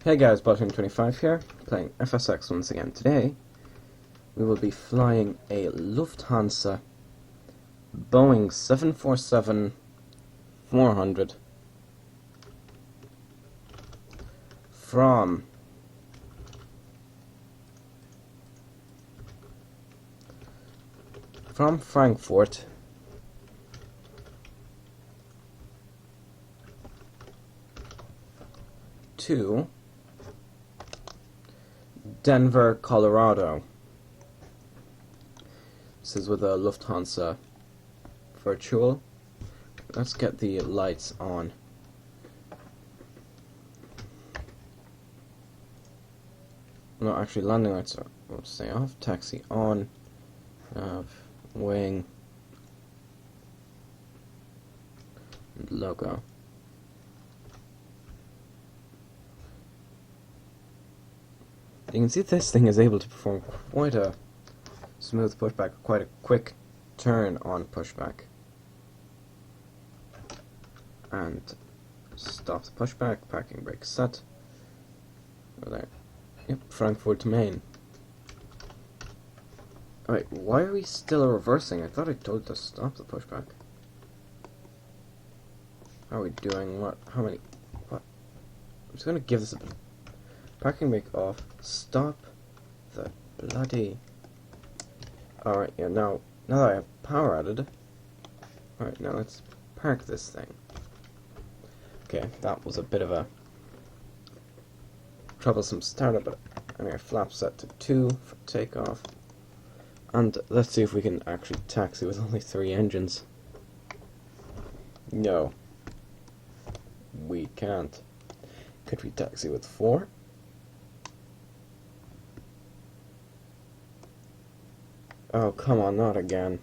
Hey guys, Bottom25 here, playing FSX once again. Today, we will be flying a Lufthansa Boeing 747-400 from Frankfurt to Denver, Colorado. This is with a Lufthansa virtual. Let's get the lights on. No, actually, landing lights will stay off. Taxi on. Wing. And logo. You can see this thing is able to perform quite a smooth pushback, quite a quick turn on pushback. And stop the pushback, parking brake set. Over there. Yep, Frankfurt to Main. Alright, why are we still reversing? I thought I told to stop the pushback. How are we doing? What? How many? What? I'm just gonna give this a bit. Parking brake off. Stop the bloody. Alright, yeah, now that I have power added. Alright, now let's park this thing. Okay, that was a bit of a troublesome startup, but anyway, flap set to 2 for takeoff. And let's see if we can actually taxi with only 3 engines. No. We can't. Could we taxi with 4? Oh, come on, not again.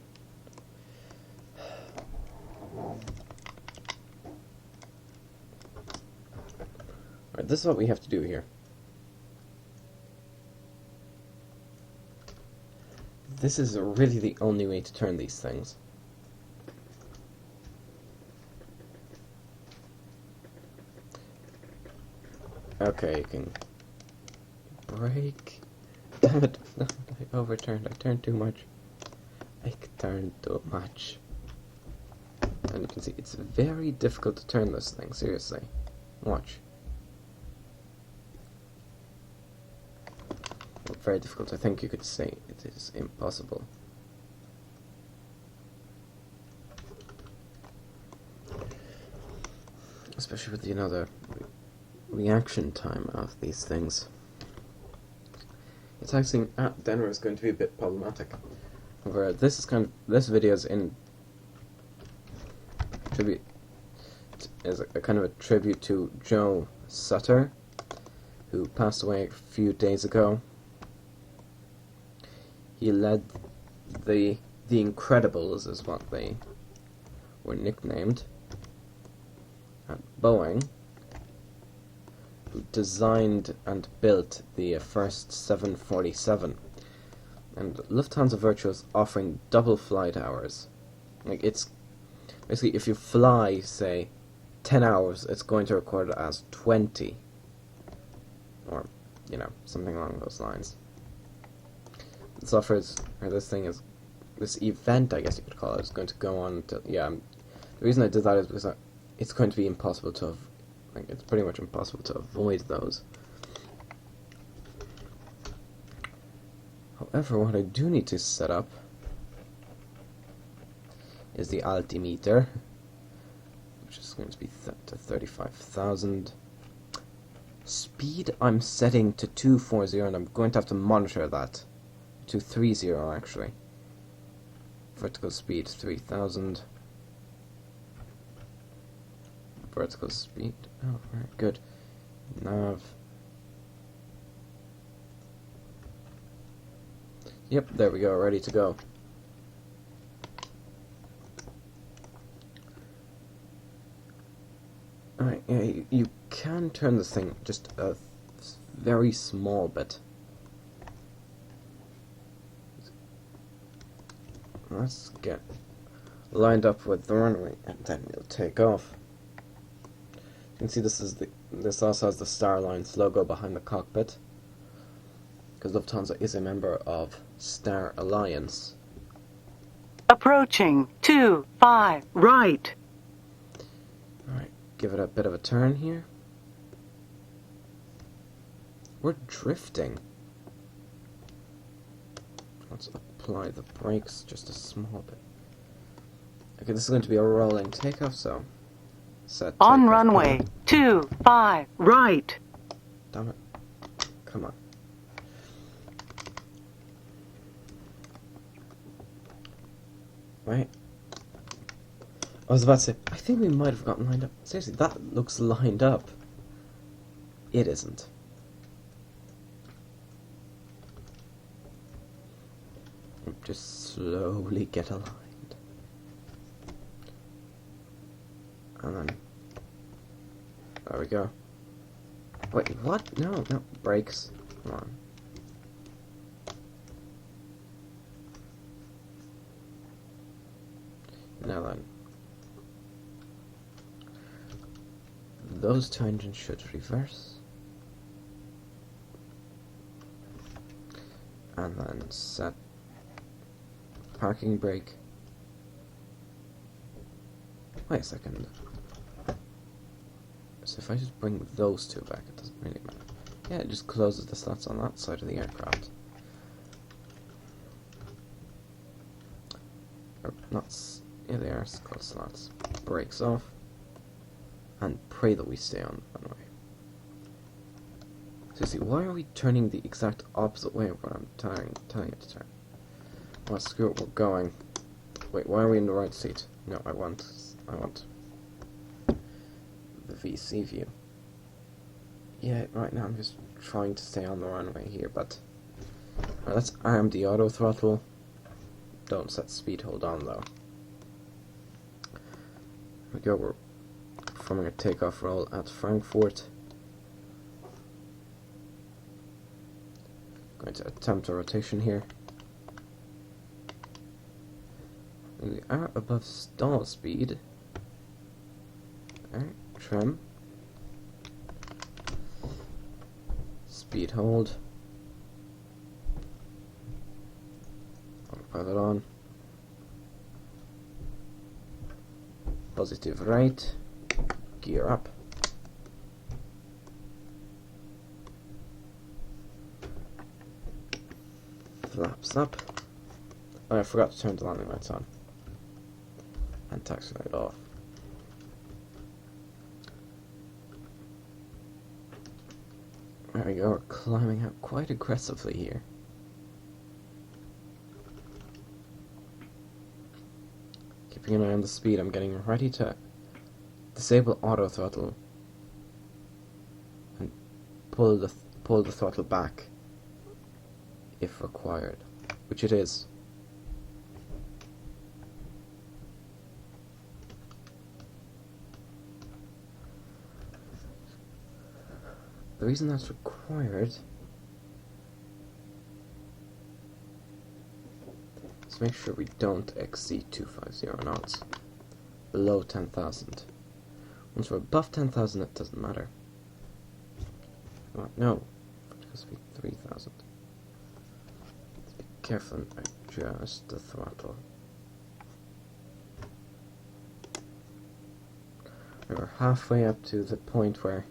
Alright, this is what we have to do here. This is really the only way to turn these things. Okay, you can brake. Damn it, no, I overturned. I turned too much. I turned too much. And you can see it's very difficult to turn this thing, seriously. Watch. Well, very difficult. I think you could say it is impossible. Especially with, the reaction time of these things. Taxiing at Denver is going to be a bit problematic. However, this video is in tribute, is a kind of a tribute to Joe Sutter, who passed away a few days ago. He led the Incredibles, is what they were nicknamed, at Boeing, who designed and built the first 747. And Lufthansa Virtual is offering double flight hours. Like, it's basically, if you fly, say, 10 hours, it's going to record it as 20. Or, something along those lines. This offers, or this event, I guess you could call it, is going to go on until, the reason I did that is because it's going to be impossible to it's pretty much impossible to avoid those. However, what I do need to set up is the altimeter, which is going to be set to 35,000. Speed I'm setting to 240, and I'm going to have to monitor that. 230 actually. Vertical speed 3,000. Vertical speed. Oh, right, good. Nav. Yep, there we go, ready to go. Alright, yeah, you can turn this thing just a very small bit. Let's get lined up with the runway, and then we'll take off. You can see this also has the Star Alliance logo behind the cockpit, because Lufthansa is a member of Star Alliance. Approaching 25 right. Alright, give it a bit of a turn here. We're drifting. Let's apply the brakes just a small bit. Okay, this is going to be a rolling takeoff, so set On takeoff runway point. 25 right. Damn it. Come on. Right. I was about to say, I think we might have gotten lined up. Seriously, that looks lined up. It isn't. Just slowly get aligned. And then... there we go. Wait, what? No, brakes. Come on. Now then. Those two engines should reverse. And then set parking brake. Wait a second. So if I just bring those two back, it doesn't really matter. Yeah, it just closes the slots on that side of the aircraft. Or not, yeah, they are called slots. Brakes off. And pray that we stay on the runway. Seriously, why are we turning the exact opposite way of what I'm telling it to turn? Well, screw it, we're going. Wait, why are we in the right seat? No, I want the VC view. Yeah, right now I'm just trying to stay on the runway here, but... Right, let's arm the auto throttle. Don't set speed hold on, though. Here we go, we're performing a takeoff roll at Frankfurt. Going to attempt a rotation here. And we are above stall speed. Alright, trim. Speed hold. Autopilot on. Positive right. Gear up. Flaps up. Oh, I forgot to turn the landing lights on. And taxi light off. There we go, we're climbing out quite aggressively here. Keeping an eye on the speed, I'm getting ready to disable auto throttle and pull the throttle back if required, which it is. The reason that's required is to make sure we don't exceed 250 knots below 10,000. Once we're above 10,000, it doesn't matter. Oh, no, it has to be 3,000. Let's be careful and adjust the throttle. We're halfway up to the point where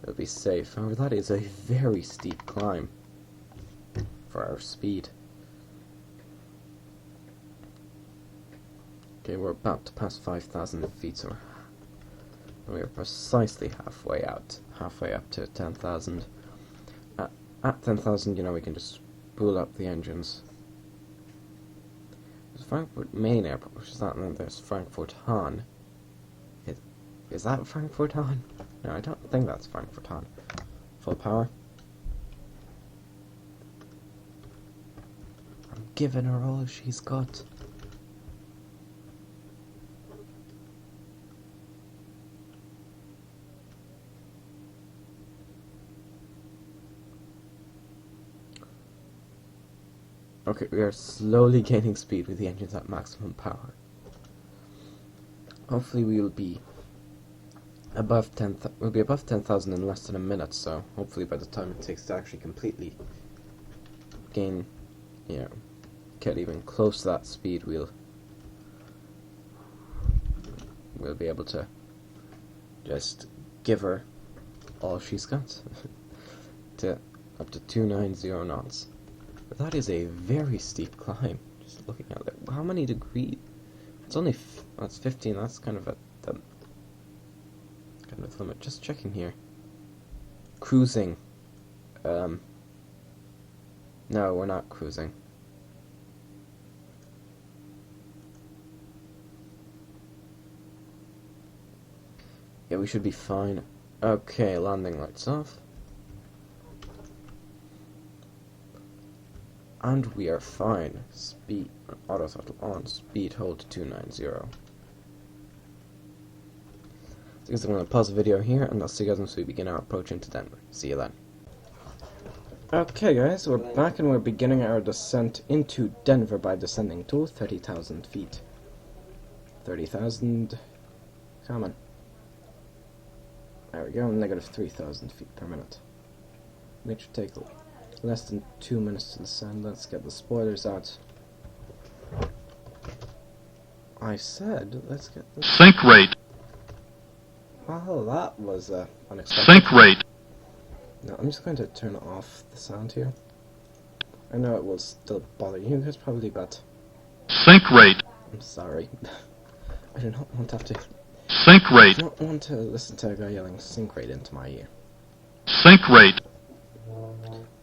it'll be safe. However, that is a very steep climb for our speed. Okay, we're about to pass 5,000 feet, so we are precisely halfway up to 10,000. At 10,000, you know, we can just spool up the engines. There's Frankfurt Main Airport, which is that, and then there's Frankfurt Hahn. Is that Frankfurt Hahn? No, I don't think that's Frankfurt Hahn. Full power. I'm giving her all she's got. Okay, we are slowly gaining speed with the engines at maximum power. Hopefully we will be we'll be above 10,000 in less than a minute, so hopefully by the time it takes to actually completely gain, get even close to that speed, we'll be able to just give her all she's got to up to 290 knots. But that is a very steep climb. Just looking at it, how many degrees? It's only that's 15. That's kind of the limit. Just checking here. Cruising. No, we're not cruising. Yeah, we should be fine. Okay, landing lights off. And we are fine. Speed, auto throttle on, speed hold to 290. So I guess I'm going to pause the video here, and I'll see you guys once we begin our approach into Denver. See you then. Okay guys, we're back and we're beginning our descent into Denver by descending to 30,000 feet. 30,000, come on. There we go, negative 3,000 feet per minute. Which should take less than 2 minutes to descend. Let's get the spoilers out. I said, let's get the... Sync rate. Well, that was unexpected. Sync rate. No, I'm just going to turn off the sound here. I know it will still bother you guys probably, but... Sync rate. I'm sorry. I do not want to have to... Sync rate. I don't want to listen to a guy yelling sync rate into my ear. Sync rate.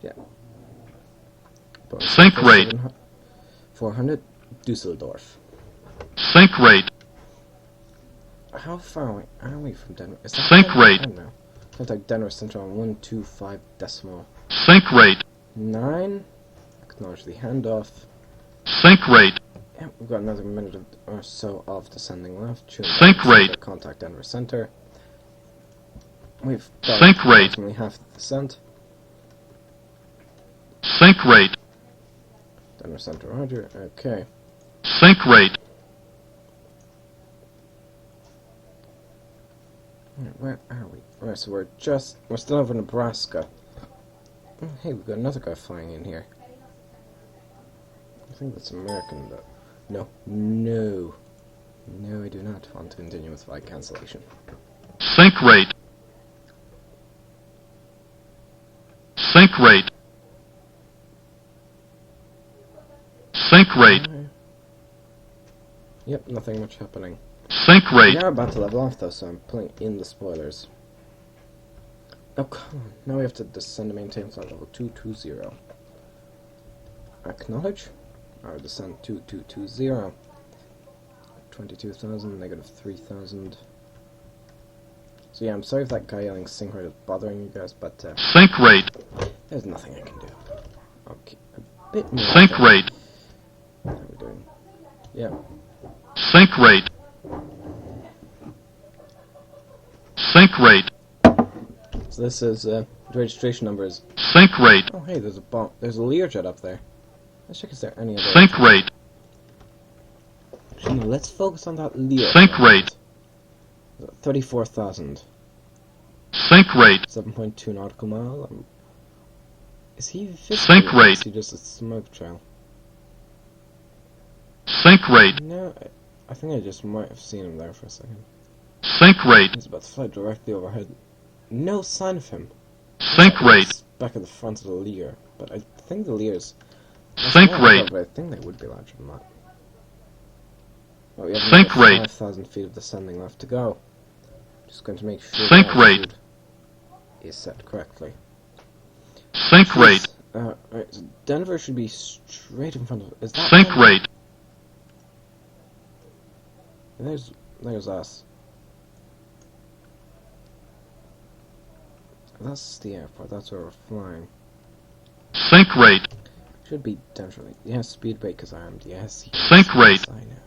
Yeah. Sync rate. 400, Dusseldorf. Sync rate. How far away are we from Denver? Is that Sync rate. I don't know. Contact Denver Central on 125 decimal. Sync rate. 9. Acknowledge the handoff. Sync rate. Yeah, we've got another minute or so of descending left. Sync rate. Contact Denver Center. We've got Sync rate. approximately half the descent. Sync rate. Denver Center, roger. Okay. Sync rate. Where are we? Alright, so we're still over Nebraska. Oh, hey, we've got another guy flying in here. I think that's American, though. No, I do not want to continue with flight cancellation. Sync rate. Sync rate. Sync rate. Yep, nothing much happening. Sync rate. We are about to level off though, so I'm putting in the spoilers. Oh come on, now we have to descend to maintain flight level 220. Acknowledge. Our descent 2220. 22,000, negative 3,000. So yeah, I'm sorry if that guy yelling sync rate is bothering you guys, but sync rate. There's nothing I can do. Okay, a bit more. Sync rate. How are we doing? Yeah. Sync rate. Sync rate. So this is the registration number is. Sync rate. Oh hey, there's a bomb. There's a Learjet up there. Let's check if there any other. Sync rate. Actually, no, let's focus on that Learjet. Sync rate. 34,000. Sync rate. 7.2 nautical mile. Is he Sync rate. Is he just a smoke trail? Sync rate. No, I think I just might have seen him there for a second. Sync rate. He's about to fly directly overhead. No sign of him. Sync rate. Back at the front of the Lear, but I think the Lears. Sync rate. But I think they would be larger than that. Oh, we have Sync rate. 5,000 feet of descending left to go. Just going to make sure Sync the rate. altitude is set correctly. Sync rate. Right, so Denver should be straight in front of. Is that Sync Denver? rate. There's us. That's the airport. That's where we're flying. Sync rate. Should be Denver. Yes, speed brake is armed. Yes. Sync rate. I know.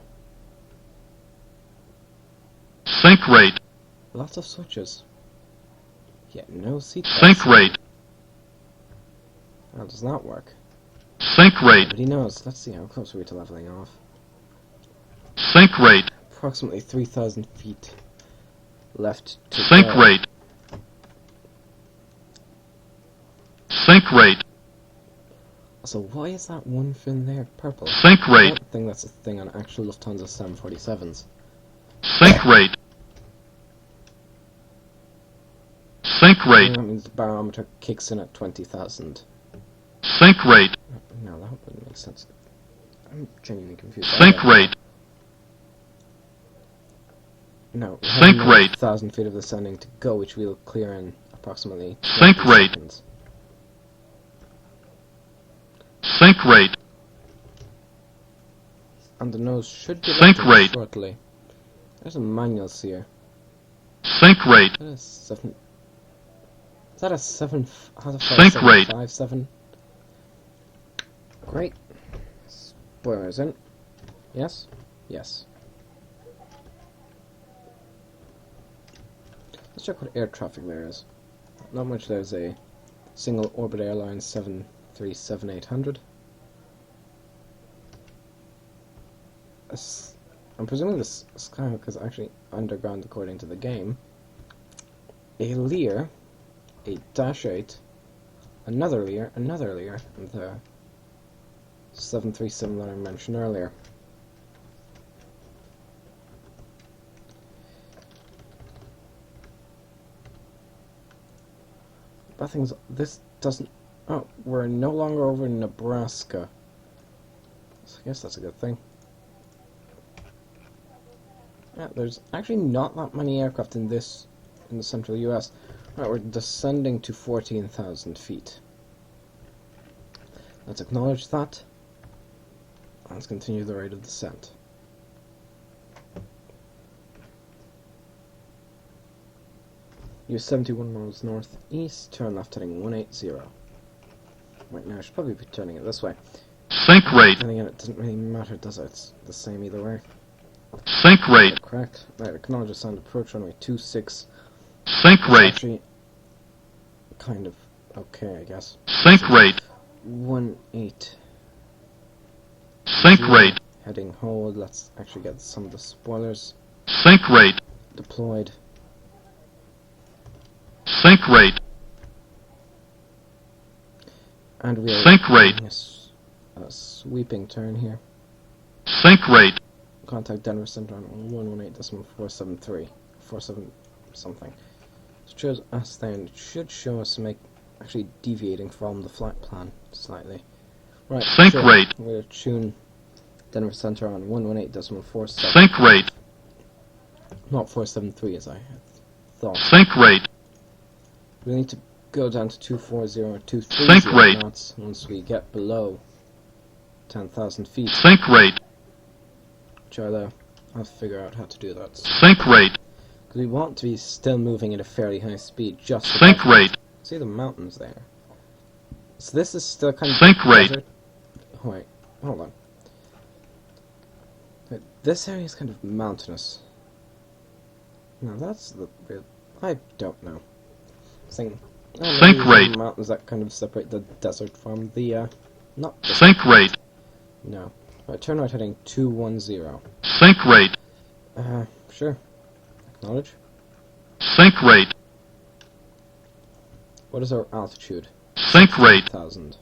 Sync rate. Lots of switches. Yet no seat belts. Sync rate. How does that work? Sync rate. Nobody knows. Let's see how close are we to leveling off. Sync rate. Approximately 3,000 feet left to Sink go. rate. Sink rate. So why is that one fin there purple? Sink I rate. don't think that's a thing on actual Lufthansa 747s. Sink rate. Sink rate. That means the barometer kicks in at 20,000. Sink rate. No, that wouldn't make sense. I'm genuinely confused. Sink rate. No, we Sink have rate. 1,000 feet of descending to go, which we'll clear in approximately Sink 20 rate. seconds. Sink rate. And the nose should be Sink lifted rate. shortly. There's a manuals here. Sink rate. Is that a 7? How's a Sink rate. 757? Great. Spoilers in. Yes? Yes. Let's check what air traffic there is. Not much. There's a single orbit airline 737-800. I'm presuming this Skyhook is actually underground according to the game. A Lear, a Dash 8, another Lear, and the 737 that I mentioned earlier. But things, this doesn't... Oh, we're no longer over in Nebraska. So I guess that's a good thing. Yeah, there's actually not that many aircraft in the central US. Right, we're descending to 14,000 feet. Let's acknowledge that. Let's continue the rate of descent. Use 71 miles northeast, turn left heading 180. Right now I should probably be turning it this way. Sink rate. Then again, it doesn't really matter, does it? It's the same either way. Sink rate. Correct. Right, acknowledge sound approach runway 26. Sink rate. Actually, kind of okay, I guess. Sink rate. 18. Sink rate. Heading hold. Let's actually get some of the spoilers Sink rate. deployed. Sink rate. And we are Sink rate. doing a sweeping turn here. Sink rate. Contact Denver Center on 118.473. 47 something. So it shows us then. It should show us actually deviating from the flight plan slightly. Right. Sink sure. rate. I'm going to tune Denver Center on 118.47. Sink rate. Not 473 as I thought. Sink rate. We need to go down to 240 or Sink 230 rate. knots once we get below 10,000 feet. Sink rate. Which I'll figure out how to do that. Sink rate. Because we want to be still moving at a fairly high speed. Just Sink above- rate. See the mountains there. So this is still kind of Sink rate. desert. Oh, wait, hold on. Wait, this area is kind of mountainous. No, that's the weird. I don't know. Sink Sink rate. Mountains that kind of separate the desert from the not the Sink rate. No. Right, turn right heading 210. Sink rate. Sure. Acknowledge. Sink rate. What is our altitude? Sink rate. 1,000.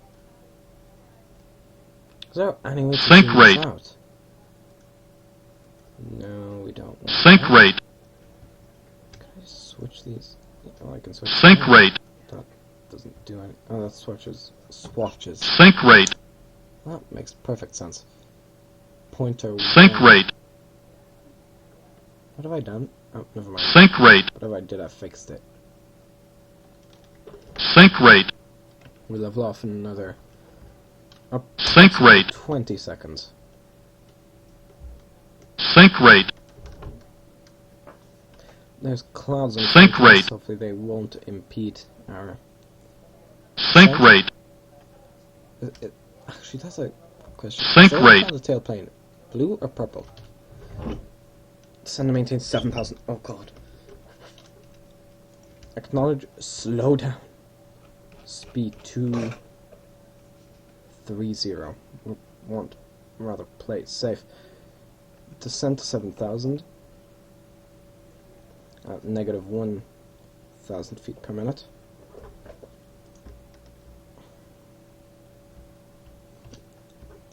Is there any way to Sink zoom this rate. out? No, we don't. want Sink that. rate. Can I switch these? Oh, I can switch. Sink them. rate. That doesn't do any. Oh, that switches. Swatches. Sink rate. That makes perfect sense. Pointer. Sink 1. rate. What have I done? Oh, never mind. Sink rate. Whatever I did, I fixed it. Sink rate. We level off in another. Up Sink rate. 20 seconds. Sink rate. There's clouds on Sink front of us, rate. Hopefully they won't impede our... Sink rate. Actually, that's a question. Sink Is rate. the tailplane blue or purple? Descend to maintain 7,000. Oh god. Acknowledge. Slow down. Speed 230. We want rather play it safe. Descend to 7,000. at negative 1,000 feet per minute.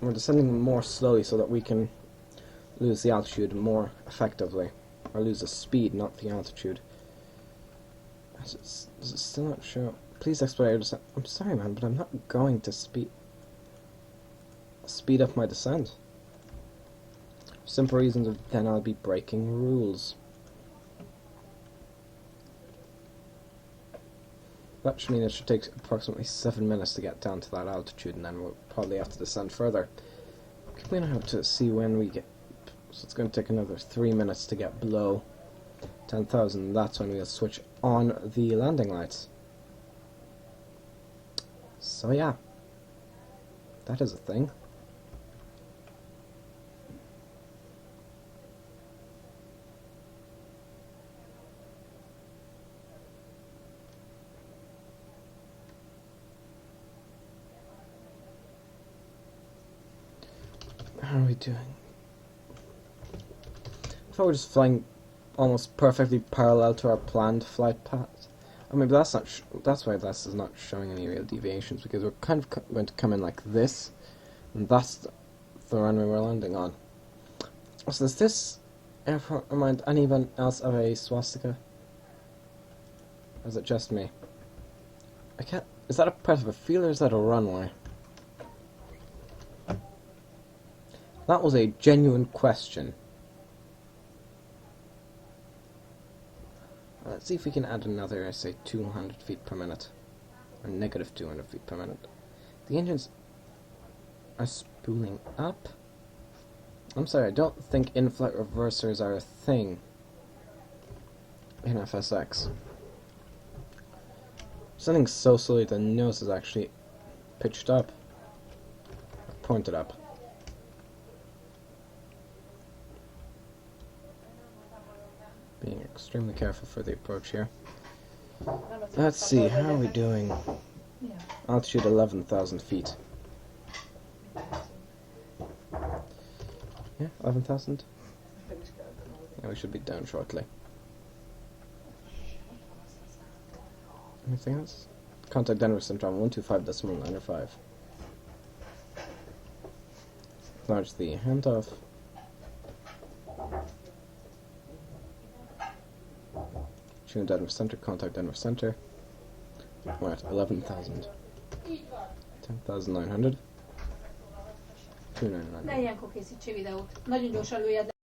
We're descending more slowly so that we can lose the altitude more effectively. Or lose the speed, not the altitude. Does it still not show? Please expedite your descent. I'm sorry, man, but I'm not going to speed up my descent. For simple reasons of then I'll be breaking rules. That should mean it should take approximately 7 minutes to get down to that altitude, and then we'll probably have to descend further. Keep an eye out to see when we get. So it's going to take another 3 minutes to get below 10,000. That's when we'll switch on the landing lights. So yeah, that is a thing. How are we doing? I thought we were just flying almost perfectly parallel to our planned flight path. I mean, but that's not. That's why this is not showing any real deviations, because we're kind of going to come in like this, and that's the runway we're landing on. So does this airport remind anyone else of a swastika? Or is it just me? I can't. Is that a part of a field or is that a runway? That was a genuine question. Let's see if we can add another, say, 200 feet per minute. Or negative 200 feet per minute. The engines are spooling up. I'm sorry, I don't think in-flight reversers are a thing in FSX. Something so slowly the nose is actually pitched up. Or pointed up. Being extremely careful for the approach here. Let's see, how are we doing? Altitude 11,000 feet. Yeah, 11,000? Yeah, we should be down shortly. Anything else? Contact Denver Syndrome 125.905. Acknowledge the handoff. Tune Denver Center, contact Denver Center. We're at 11,000. 10,900. 299. Ne ilyenkor készítsél videót. Nagyon gyorsan lőjed.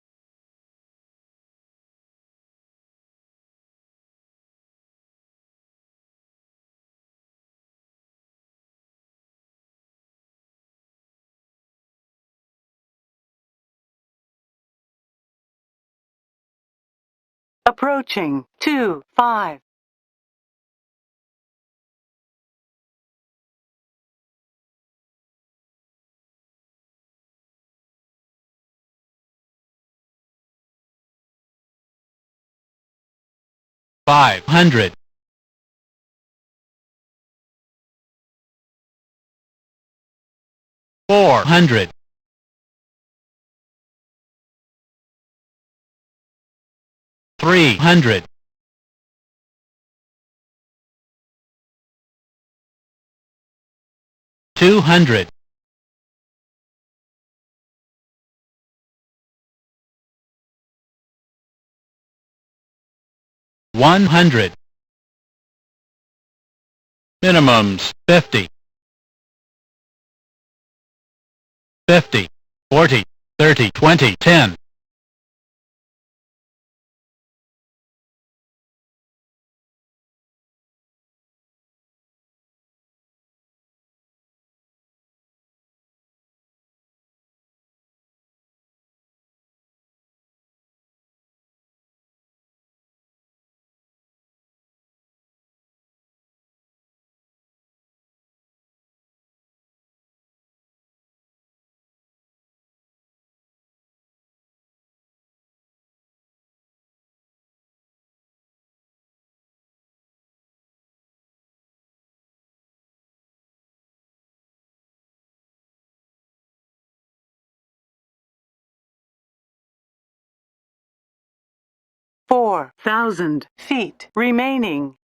Approaching 2-5. 500, 400, 300, 200, 100. Minimums 50, 50, 40, 30, 20, 10. 4,000 feet remaining.